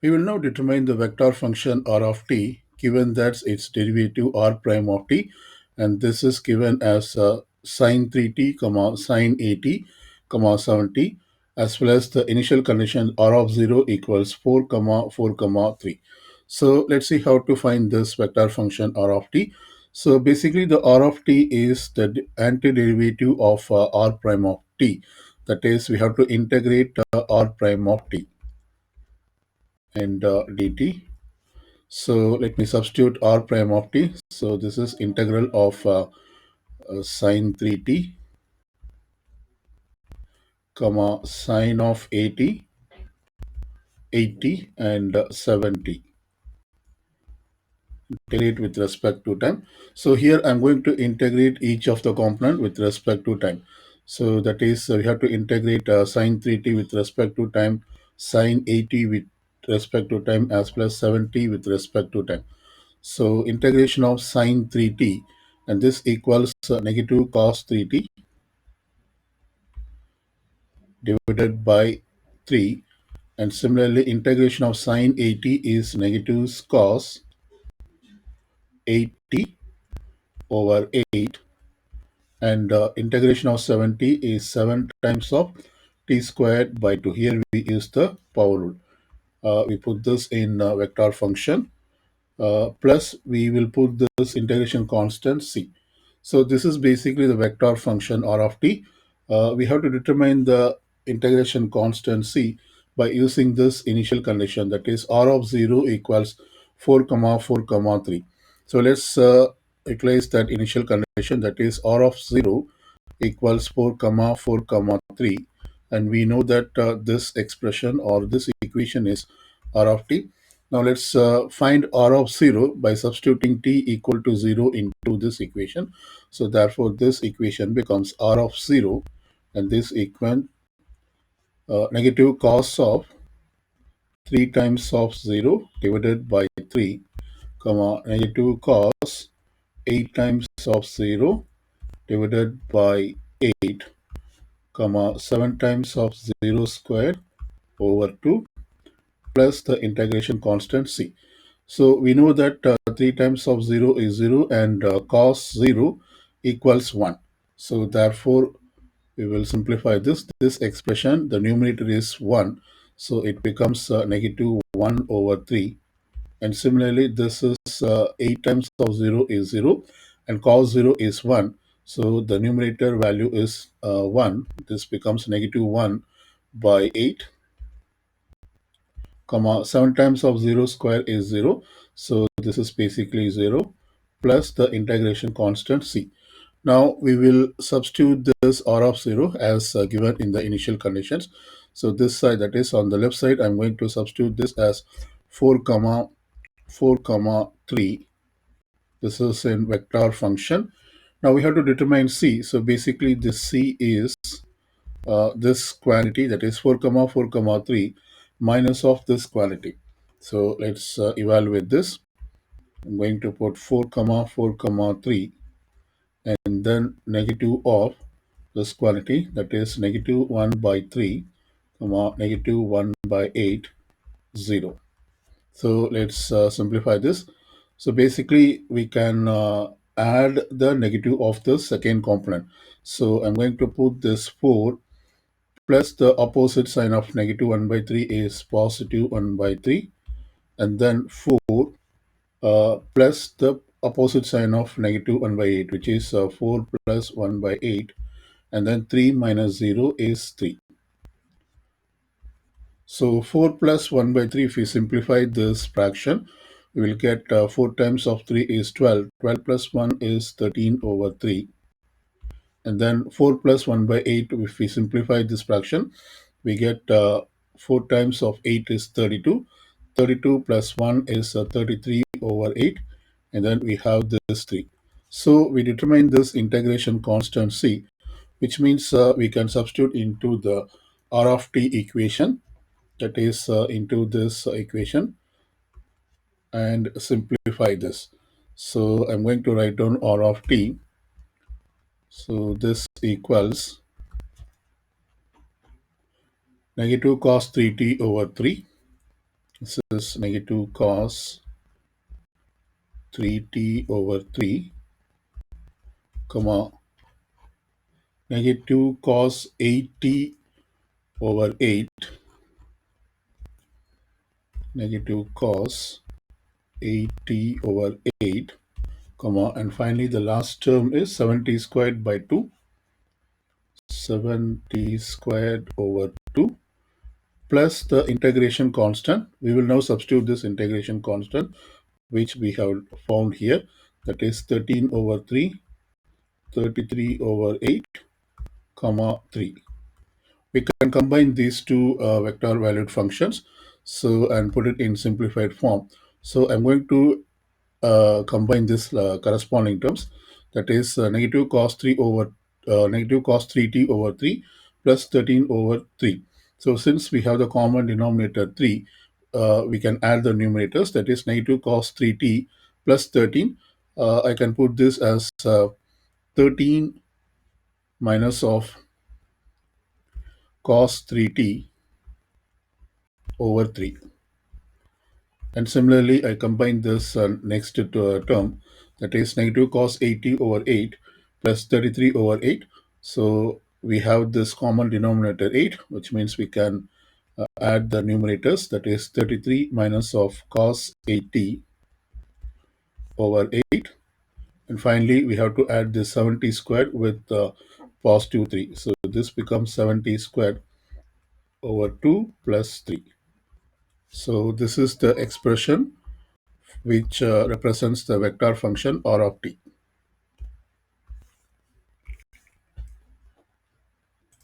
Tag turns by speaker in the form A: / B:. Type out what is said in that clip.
A: We will now determine the vector function r of t given that its derivative r prime of t, and this is given as sine 3t, sine 80, 70, as well as the initial condition r of 0 equals 4, 4, 3. So let's see how to find this vector function r of t. So basically the r of t is the antiderivative of r prime of t. That is, we have to integrate r prime of t and dt. So let me substitute r prime of t. So this is integral of sine 3t, sine of 80, 80 and 70. Integrate with respect to time. So here I'm going to integrate each of the component with respect to time. So that is, we have to integrate sine 3t with respect to time, sine 80 with respect to time, as well as 70 with respect to time. So integration of sine 3t, and this equals negative cos 3t divided by 3. And similarly, integration of sine 80 is negative cos 80 over 8. And integration of 70 is 7 times of t squared by 2. Here we use the power rule. We put this in vector function. Plus we will put this integration constant c. So this is basically the vector function r of t. We have to determine the integration constant c by using this initial condition, that is r of 0 equals 4, 4, 3. So let's utilize that initial condition, that is r of 0 equals 4, 4, 3, and we know that this expression or this equation is r of t. Now let's find r of 0 by substituting t equal to 0 into this equation. So therefore this equation becomes r of 0, and this equal negative cos of 3 times of 0 divided by 3, negative cos 8 times of 0 divided by 8, 7 times of 0 squared over 2 plus the integration constant c. So we know that 3 times of 0 is 0, and cos 0 equals 1. So therefore we will simplify this. This expression, the numerator is 1. So it becomes negative 1 over 3. And similarly, this is 8 times of 0 is 0, and cos 0 is 1. So the numerator value is 1. This becomes negative 1 by 8, 7 times of 0 square is 0. So this is basically 0 plus the integration constant c. Now we will substitute this r of 0 as given in the initial conditions. So this side, that is on the left side, I'm going to substitute this as 4, 4, 3. This is in vector function. Now we have to determine c. So basically this c is this quantity, that is 4, 4, 3 minus of this quantity. So let's evaluate this. I'm going to put 4, 4, 3, and then negative of this quantity, that is negative 1 by 3, negative 1 by 8, 0. So let's simplify this. So basically we can add the negative of the second component. So I'm going to put this 4 plus the opposite sign of negative 1 by 3 is positive 1 by 3, and then 4 plus the opposite sign of negative 1 by 8, which is 4 plus 1 by 8, and then 3 minus 0 is 3. So 4 plus 1 by 3, if we simplify this fraction, we will get 4 times of 3 is 12. 12 plus 1 is 13 over 3. And then 4 plus 1 by 8, if we simplify this fraction, we get 4 times of 8 is 32. 32 plus 1 is 33 over 8. And then we have this 3. So we determine this integration constant c, which means we can substitute into the r of t equation, that is into this equation, and simplify this. So I'm going to write down r of t. So this equals negative cos 3t over 3 This is negative cos 3t over 3, comma, negative cos 8t over 8, negative cos 8t over 8, comma, and finally the last term is 7t squared by 2, 7t squared over 2, plus the integration constant. We will now substitute this integration constant which we have found here, that is 13 over 3, 33 over 8, comma 3. We can combine these two vector valued functions and put it in simplified form. So I'm going to combine this corresponding terms, that is negative cos 3t over 3 plus 13 over 3. So since we have the common denominator 3, we can add the numerators, that is negative cos 3t plus 13. I can put this as 13 minus of cos 3t over 3. And similarly, I combine this next term, that is negative cos 80 over 8 plus 33 over 8. So we have this common denominator 8, which means we can add the numerators, that is 33 minus of cos 80 over 8. And finally, we have to add this 70 squared with positive 3. So this becomes 70 squared over 2 plus 3. So this is the expression which represents the vector function R of t.